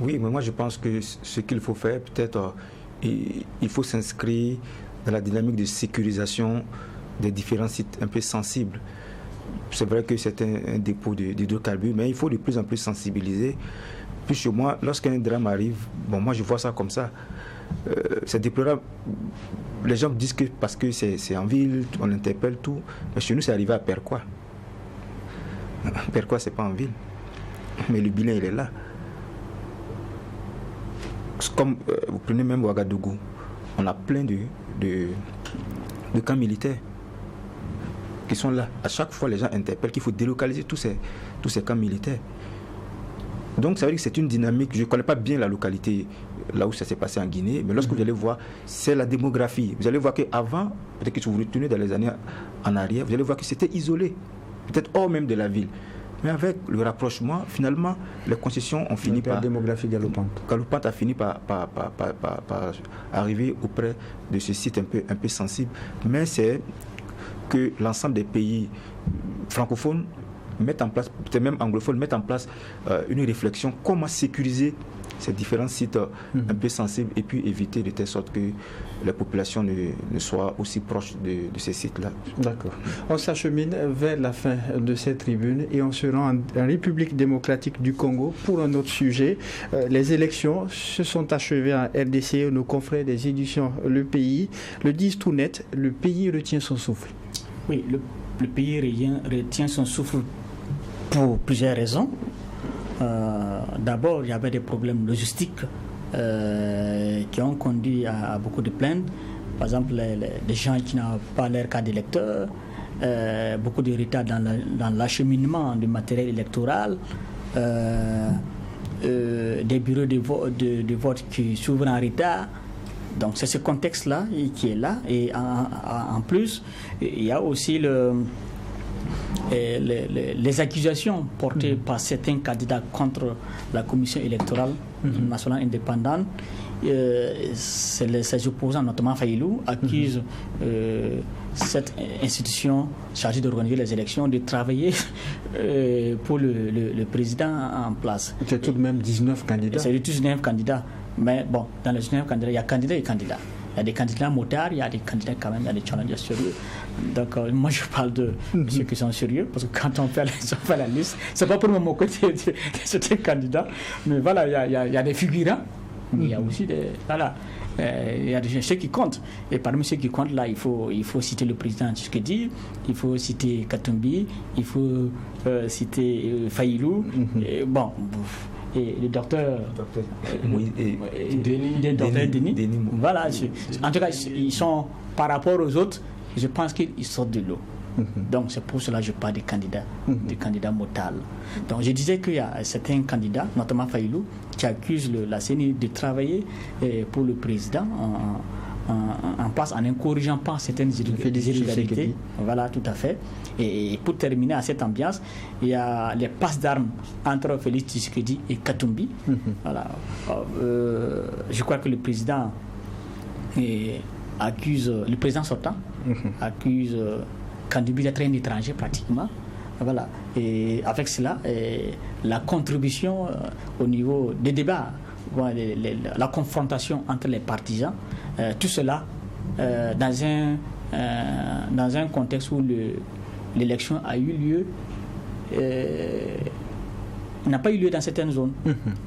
Oui, mais moi je pense que ce qu'il faut faire, peut-être, il faut s'inscrire dans la dynamique de sécurisation des différents sites un peu sensibles. C'est vrai que c'est un dépôt d'hydrocarbures, mais il faut de plus en plus sensibiliser. Puis chez moi, lorsqu'un drame arrive, moi je vois ça comme ça. C'est déplorable. Les gens me disent que parce que c'est en ville, on interpelle tout. Mais chez nous, c'est arrivé à Perquois. Perquois, c'est pas en ville. Mais le bilan, il est là. Comme vous prenez même Ouagadougou, on a plein de camps militaires qui sont là. À chaque fois, les gens interpellent qu'il faut délocaliser tous ces camps militaires. Donc, ça veut dire que c'est une dynamique. Je ne connais pas bien la localité, là où ça s'est passé en Guinée, mais lorsque vous allez voir, c'est la démographie. Vous allez voir qu'avant, peut-être que si vous retournez dans les années en arrière, vous allez voir que c'était isolé, peut-être hors même de la ville. Mais avec le rapprochement, finalement, les concessions ont fini par... La démographie galopante. Galopante a fini par arriver auprès de ce site un peu sensible. Mais c'est que l'ensemble des pays francophones mettent en place, peut-être même anglophones, mettent en place une réflexion comment sécuriser ces différents sites un peu sensibles et puis éviter de telle sorte que la population ne soit aussi proche de ces sites-là. D'accord. On s'achemine vers la fin de cette tribune et on se rend en République démocratique du Congo pour un autre sujet. Les élections se sont achevées en RDC. Nos confrères des éditions Le Pays le disent tout net, le pays retient son souffle. Oui, le pays retient son souffle pour plusieurs raisons. D'abord, il y avait des problèmes logistiques qui ont conduit à beaucoup de plaintes. Par exemple, les gens qui n'ont pas leur carte d'électeur, beaucoup de retard dans l'acheminement du matériel électoral, des bureaux de vote qui s'ouvrent en retard. Donc c'est ce contexte-là qui est là. Et en plus, il y a aussi les accusations portées par certains candidats contre la commission électorale nationale indépendante. Ces opposants, notamment Faïlou, accusent cette institution chargée d'organiser les élections de travailler pour le président en place. C'est tout de même 19 candidats. C'est 19 candidats. Mais bon, dans les 19 candidats, il y a candidats et candidats. Il y a des candidats motards, il y a des candidats quand même, il y a des challengers sérieux. Donc moi je parle de ceux qui sont sérieux, parce que quand on fait la liste, c'est pas pour mon côté de certains candidats, mais voilà, il y a des figurants, mais il y a aussi des... Voilà. Il y a ceux qui comptent. Et parmi ceux qui comptent, là, il faut citer le président Tshisekedi, il faut citer Katumbi, il faut citer Faïlou. Et, bon... Et le docteur Denis. Voilà. En tout cas, ils sont, par rapport aux autres, je pense qu'ils sortent de l'eau. Donc c'est pour cela que je parle des candidats motards. Donc je disais qu'il y a certains candidats, notamment Faïlou, qui accusent la CENI de travailler pour le président en place, en incorrigeant pas certaines irrégularités. Voilà, tout à fait. Et pour terminer à cette ambiance, il y a les passes d'armes entre Félix Tshisekedi et Katumbi. Voilà. Je crois que le président le président sortant accuse Katumbi d'être un étranger pratiquement. Voilà. Et avec cela, la contribution au niveau des débats, la confrontation entre les partisans, tout cela dans un contexte où l'élection a eu lieu, n'a pas eu lieu dans certaines zones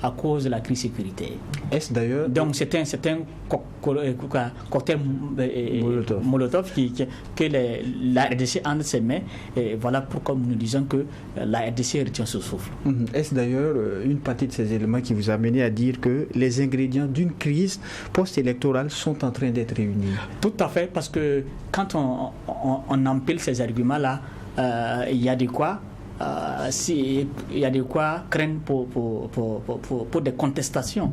à cause de la crise sécuritaire. Est-ce d'ailleurs... Donc c'est un cocktail Molotov que la RDC entre ses mains, et voilà pourquoi nous disons que la RDC retient ce souffle. Est-ce d'ailleurs une partie de ces éléments qui vous a amené à dire que les ingrédients d'une crise post-électorale sont en train d'être réunis? Tout à fait, parce que quand on empile ces arguments-là, il y a de quoi... il y a de quoi craindre pour des contestations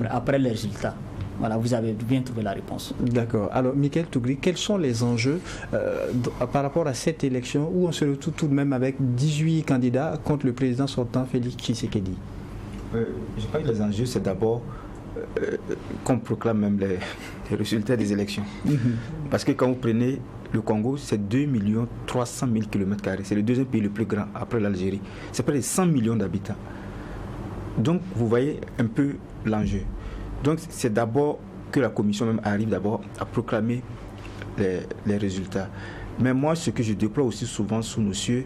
après les résultats. Voilà, vous avez bien trouvé la réponse. D'accord. Alors, Michael Tougri, quels sont les enjeux par rapport à cette élection où on se retrouve tout de même avec 18 candidats contre le président sortant Félix Tshisekedi? Je crois que les enjeux, c'est d'abord qu'on proclame même les résultats des élections. Parce que quand vous prenez le Congo, c'est 2 300 000 km². C'est le deuxième pays le plus grand après l'Algérie. C'est près de 100 millions d'habitants. Donc, vous voyez un peu l'enjeu. Donc, c'est d'abord que la commission même arrive d'abord à proclamer les résultats. Mais moi, ce que je déplore aussi souvent sous nos cieux,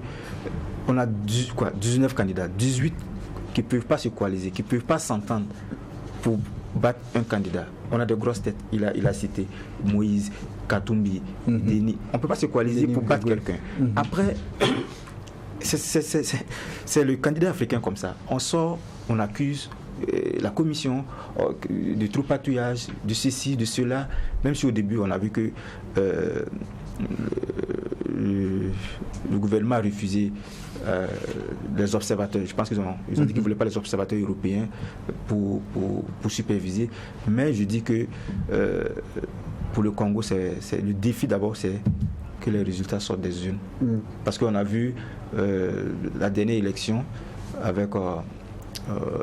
on a 19 candidats, 18 qui ne peuvent pas se coaliser, qui ne peuvent pas s'entendre pour battre un candidat. On a de grosses têtes, il a cité Moïse, Katumbi, Denis. On ne peut pas se coaliser pour battre quelqu'un. Après, c'est le candidat africain comme ça. On sort, on accuse la commission de tripatouillage, de ceci, de cela, même si au début on a vu que le gouvernement a refusé les observateurs. Je pense qu'ils ont dit qu'ils ne voulaient pas les observateurs européens pour superviser. Mais je dis que pour le Congo, c'est le défi d'abord, c'est que les résultats sortent des urnes. Parce qu'on a vu la dernière élection avec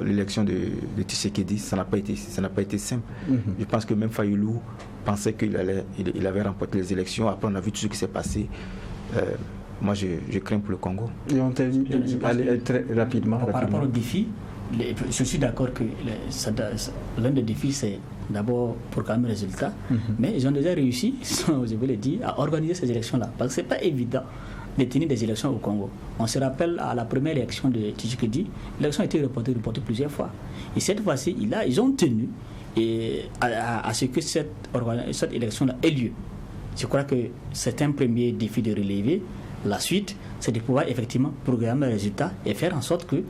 l'élection de Tshisekedi, ça n'a pas été simple. Je pense que même Fayoulou pensait qu'il avait remporté les élections. Après, on a vu tout ce qui s'est passé. Moi, je crains pour le Congo. Et on termine très rapidement. Par rapport au défi, je suis d'accord que l'un des défis, c'est d'abord proclamer le résultat. Mais ils ont déjà réussi, je vous l'ai dit, à organiser ces élections-là. Parce que ce n'est pas évident de tenir des élections au Congo. On se rappelle à la première élection de Tshisekedi, l'élection a été reportée plusieurs fois. Et cette fois-ci, ils ont tenu à ce que cette élection-là ait lieu. Je crois que c'est un premier défi de relever. La suite, c'est de pouvoir effectivement programmer le résultat et faire en sorte que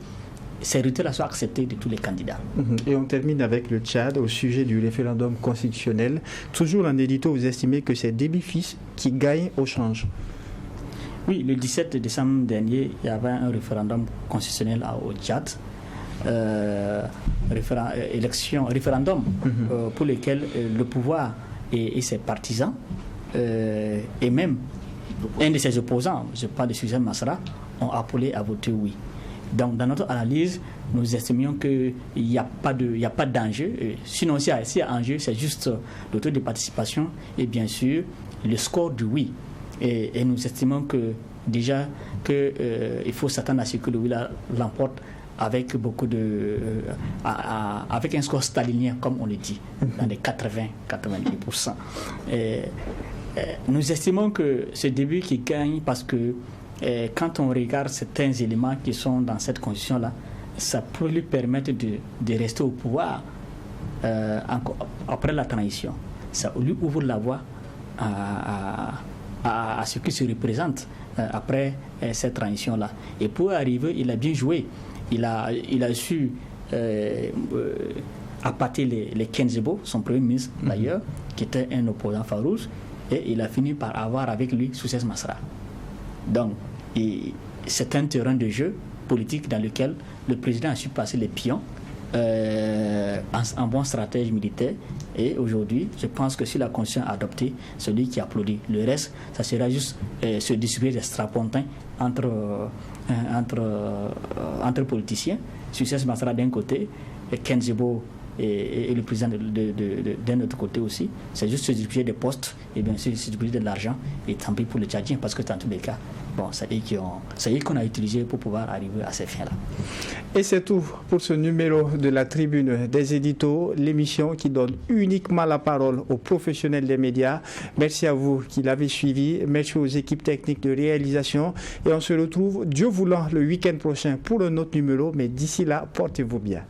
ces résultats soient acceptés de tous les candidats. Et on termine avec le Tchad au sujet du référendum constitutionnel. Toujours en édito, vous estimez que c'est Déby Fils qui gagne au change? Oui, le 17 décembre dernier, il y avait un référendum constitutionnel au Tchad. Référendum pour lequel le pouvoir et ses partisans et même un de ses opposants, je parle de Suzanne Masra, ont appelé à voter oui. Donc dans notre analyse, nous estimions qu'il n'y a pas d'enjeu. Sinon, s'il y a enjeu, c'est juste le taux de participation et bien sûr le score du oui. Et nous estimons que déjà il faut s'attendre à ce que le oui l'emporte avec avec un score stalinien, comme on le dit, dans les 80-90%. Nous estimons que ce début qui gagne parce que quand on regarde certains éléments qui sont dans cette constitution-là, ça peut lui permettre de rester au pouvoir après la transition. Ça lui ouvre la voie à ce qui se représente après cette transition-là. Et pour arriver, il a bien joué. Il a su appâter les Kenzebo, son premier ministre d'ailleurs, qui était un opposant farouche, et il a fini par avoir avec lui Soucès Masra. Donc, c'est un terrain de jeu politique dans lequel le président a su passer les pions en bon stratège militaire. Et aujourd'hui, je pense que si la Constitution a adopté, celui qui applaudit. Le reste, ça sera juste se distribuer des strapontins entre politiciens. Soucès Masra d'un côté, et Kenzebo et le président d'un autre côté aussi. C'est juste se distribuer des postes et bien sûr se distribuer de l'argent, et tant pis pour les Tchadiens, parce que dans tous les cas, c'est eux qu'on a utilisé pour pouvoir arriver à ces fins-là. Et c'est tout pour ce numéro de la Tribune des éditos, l'émission qui donne uniquement la parole aux professionnels des médias. Merci à vous qui l'avez suivi, merci aux équipes techniques de réalisation, et on se retrouve, Dieu voulant, le week-end prochain pour un autre numéro, mais d'ici là, portez-vous bien.